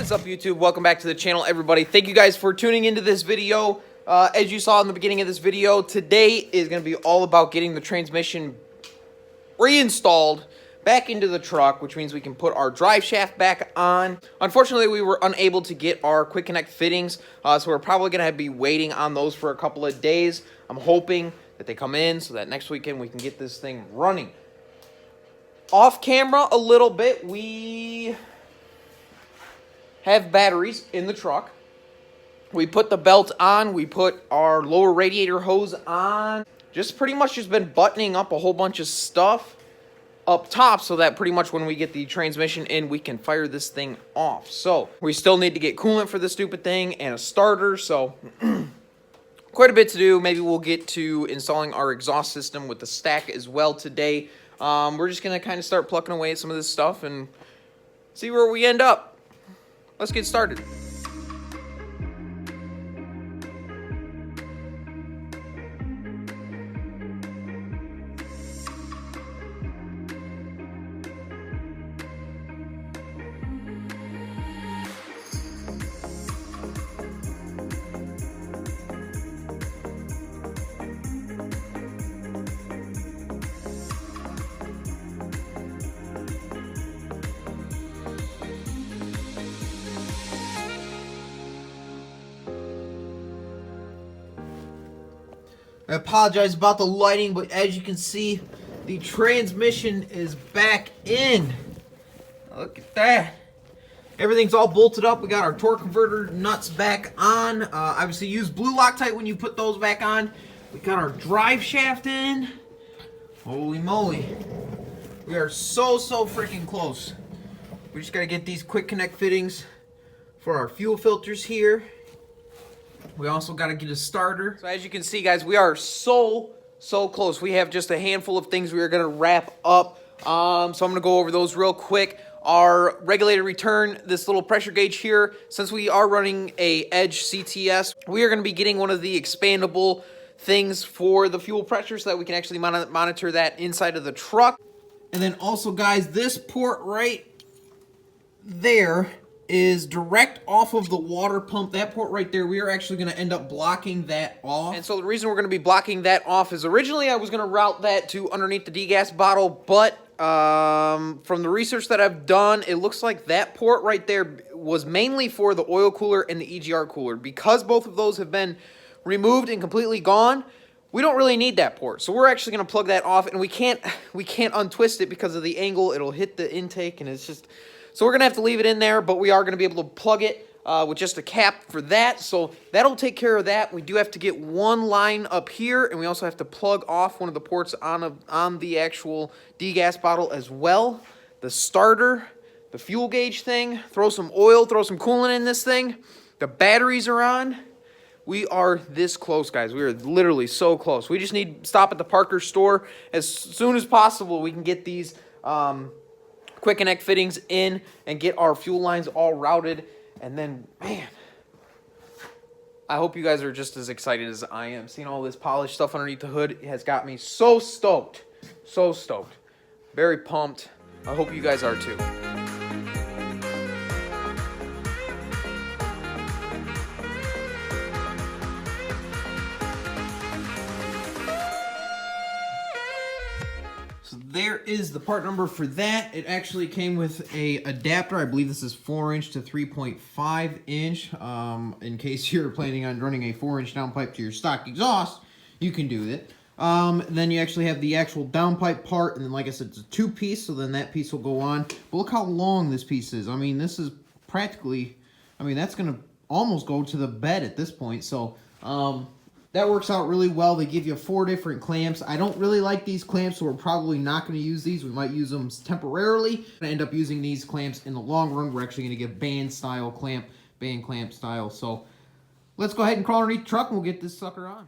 What's up, YouTube? Welcome back to the channel, everybody. Thank you guys for tuning into this video. As you saw in the beginning of this video, today is going to be all about getting the transmission reinstalled back into the truck, which means we can put our drive shaft back on. Unfortunately, we were unable to get our quick connect fittings, so we're probably going to be waiting on those for a couple of days. I'm hoping that they come in so that next weekend we can get this thing running. Off camera a little bit, we have batteries in the truck. We put the belt on, we put our lower radiator hose on. Pretty much been buttoning up a whole bunch of stuff up top so that pretty much when we get the transmission in, we can fire this thing off. So we still need to get coolant for the stupid thing and a starter, so quite a bit to do. Maybe we'll get to installing our exhaust system with the stack as well today. We're just gonna kind of start plucking away at some of this stuff and see where we end up. Let's get started. I apologize about the lighting, but as you can see, the transmission is back in. Look at that. Everything's all bolted up. We got our torque converter nuts back on. Obviously, use blue Loctite when you put those back on. We got our drive shaft in. Holy moly. We are so freaking close. We just got to get these quick connect fittings for our fuel filters here. We also got to get a starter. So as you can see, guys, we are so close. We have just a handful of things we are going to wrap up. So I'm going to go over those real quick. Our regulator return, this little pressure gauge here, since we are running a Edge CTS, we are going to be getting one of the expandable things for the fuel pressure so that we can actually monitor that inside of the truck. And then also, guys, this port right there is direct off of the water pump. That port right there, we are actually going to end up blocking that off. And so the reason we're going to be blocking that off is originally I was going to route that to underneath the degas bottle, but from the research that I've done, it looks like that port right there was mainly for the oil cooler and the EGR cooler. Because both of those have been removed and completely gone, we don't really need that port. So we're actually going to plug that off, and we can't untwist it because of the angle. It'll hit the intake, and it's just... So we're going to have to leave it in there, but we are going to be able to plug it with just a cap for that. So that'll take care of that. We do have to get one line up here, and we also have to plug off one of the ports on the actual degas bottle as well. The starter, the fuel gauge thing, throw some oil, throw some coolant in this thing. The batteries are on. We are this close, guys. We are literally so close. We just need to stop at the Parker store as soon as possible. We can get these... quick connect fittings in and get our fuel lines all routed, and then, man, I hope you guys are just as excited as I am. Seeing all this polished stuff underneath the hood has got me so stoked, very pumped. I hope you guys are too. There is the part number for that. It actually came with a adapter. I believe this is 4-inch to 3.5-inch. In case you're planning on running a 4-inch downpipe to your stock exhaust, you can do it. Then you actually have the actual downpipe part, and then, like I said, it's a 2-piece, so then that piece will go on. But look how long this piece is. I mean, this is practically, I mean, that's going to almost go to the bed at this point. So, that works out really well. They give you 4 different clamps. I don't really like these clamps, so we're probably not going to use these. We might use them temporarily. We're going to end up using these clamps in the long run. We're actually going to get band clamp style. So let's go ahead and crawl underneath the truck and we'll get this sucker on. All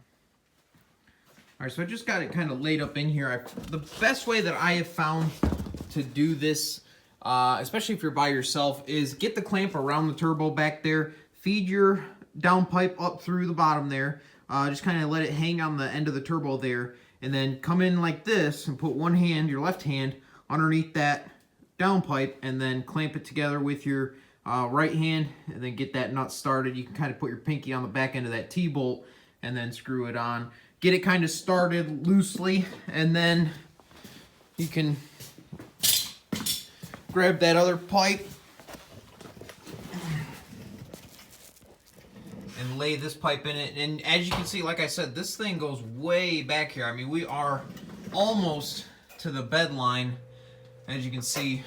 right, so I just got it kind of laid up in here. The best way that I have found to do this, especially if you're by yourself, is get the clamp around the turbo back there, feed your downpipe up through the bottom there. Just kind of let it hang on the end of the turbo there, and then come in like this and put one hand, your left hand, underneath that downpipe, and then clamp it together with your right hand, and then get that nut started. You can kind of put your pinky on the back end of that T-bolt and then screw it on. Get it kind of started loosely, and then you can grab that other pipe and lay this pipe in it. And as you can see, like I said, this thing goes way back here. I mean, we are almost to the bed line. As you can see,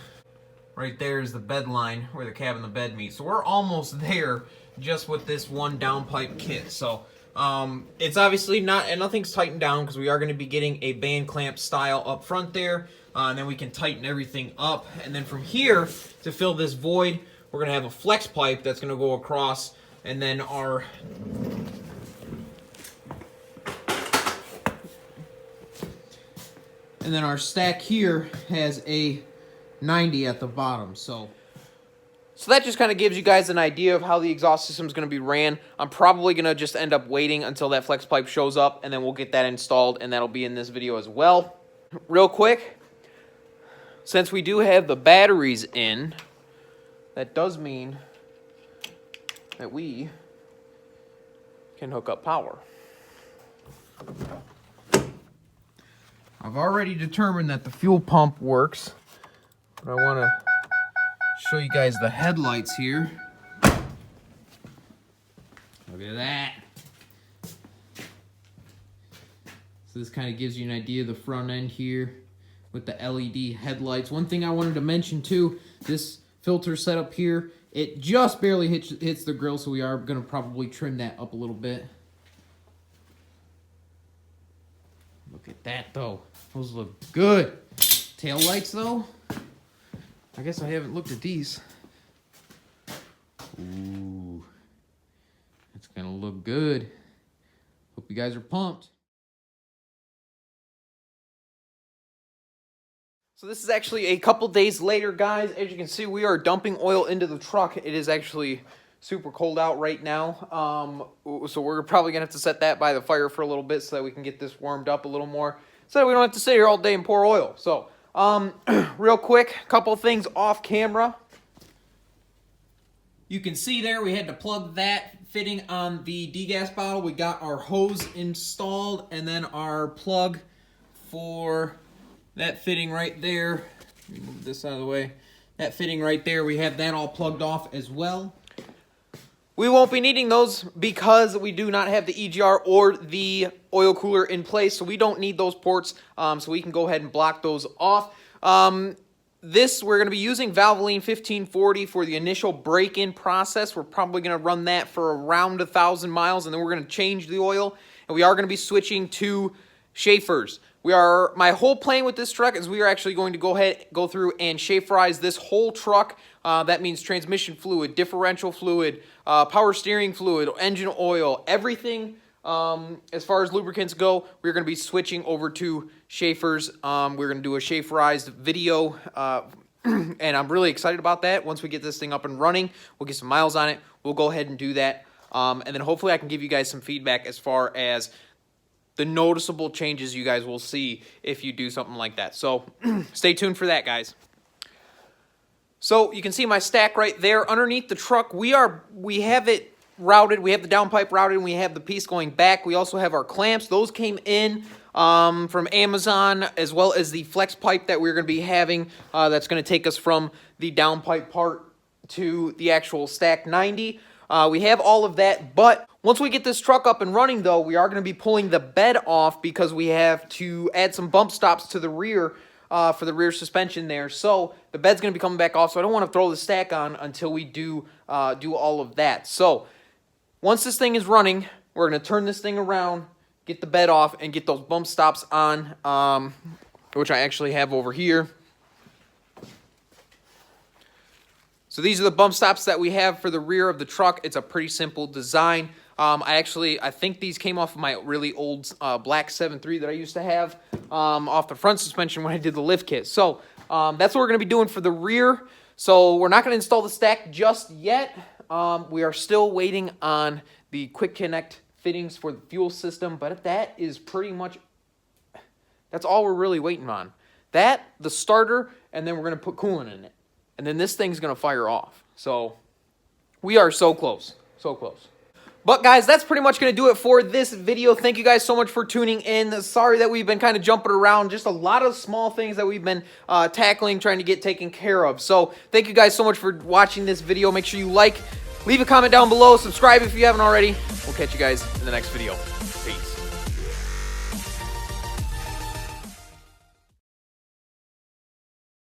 right there is the bed line where the cab and the bed meet. So we're almost there just with this one downpipe kit. So it's obviously not, and nothing's tightened down because we are going to be getting a band clamp style up front there. And then we can tighten everything up. And then from here, to fill this void, we're going to have a flex pipe that's going to go across. And then our stack here has a 90 at the bottom. So that just kind of gives you guys an idea of how the exhaust system is going to be ran. I'm probably going to just end up waiting until that flex pipe shows up, and then we'll get that installed, and that'll be in this video as well. Real quick, since we do have the batteries in, that does mean that we can hook up power. I've already determined that the fuel pump works, but I want to show you guys the headlights here. Look at that. So this kind of gives you an idea of the front end here with the LED headlights. One thing I wanted to mention too, this filter setup here, it just barely hits the grill, so we are going to probably trim that up a little bit. Look at that though. Those look good. Tail lights though, I guess I haven't looked at these. Ooh, it's gonna look good. Hope you guys are pumped. So this is actually a couple days later, guys. As you can see, we are dumping oil into the truck. It is actually super cold out right now. So we're probably gonna have to set that by the fire for a little bit so that we can get this warmed up a little more, so that we don't have to sit here all day and pour oil. So real quick, couple things off camera. You can see there we had to plug that fitting on the degas bottle. We got our hose installed, and then our plug for that fitting right there. Let me move this out of the way. That fitting right there, we have that all plugged off as well. We won't be needing those because we do not have the EGR or the oil cooler in place, so we don't need those ports, so we can go ahead and block those off. We're going to be using Valvoline 1540 for the initial break-in process. We're probably going to run that for around 1,000 miles, and then we're going to change the oil, and we are going to be switching to Schaefer's. My whole plan with this truck is we are actually going to go through and Schaeferize this whole truck. That means transmission fluid, differential fluid, power steering fluid, engine oil, everything. As far as lubricants go, we're going to be switching over to Schaefer's. We're going to do a Schaeferized video, and I'm really excited about that. Once we get this thing up and running, we'll get some miles on it. We'll go ahead and do that, and then hopefully I can give you guys some feedback as far as the noticeable changes you guys will see if you do something like that. So stay tuned for that, guys. So you can see my stack right there underneath the truck. We have it routed. We have the downpipe routed, and we have the piece going back. We also have our clamps. Those came in from Amazon, as well as the flex pipe that we're going to be having. That's going to take us from the downpipe part to the actual stack 90. We have all of that, but once we get this truck up and running, though, we are going to be pulling the bed off because we have to add some bump stops to the rear for the rear suspension there. So the bed's going to be coming back off, so I don't want to throw the stack on until we do all of that. So once this thing is running, we're going to turn this thing around, get the bed off, and get those bump stops on, which I actually have over here. So these are the bump stops that we have for the rear of the truck. It's a pretty simple design. I think these came off of my really old black 7.3 that I used to have off the front suspension when I did the lift kit. So that's what we're going to be doing for the rear. So we're not going to install the stack just yet. We are still waiting on the quick connect fittings for the fuel system, but that is pretty much, that's all we're really waiting on. That, the starter, and then we're going to put coolant in it. And then this thing's going to fire off. So We are so close. So close. But guys, that's pretty much going to do it for this video. Thank you guys so much for tuning in. Sorry that we've been kind of jumping around. Just a lot of small things that we've been tackling, trying to get taken care of. So thank you guys so much for watching this video. Make sure you like, leave a comment down below, subscribe if you haven't already. We'll catch you guys in the next video. Peace.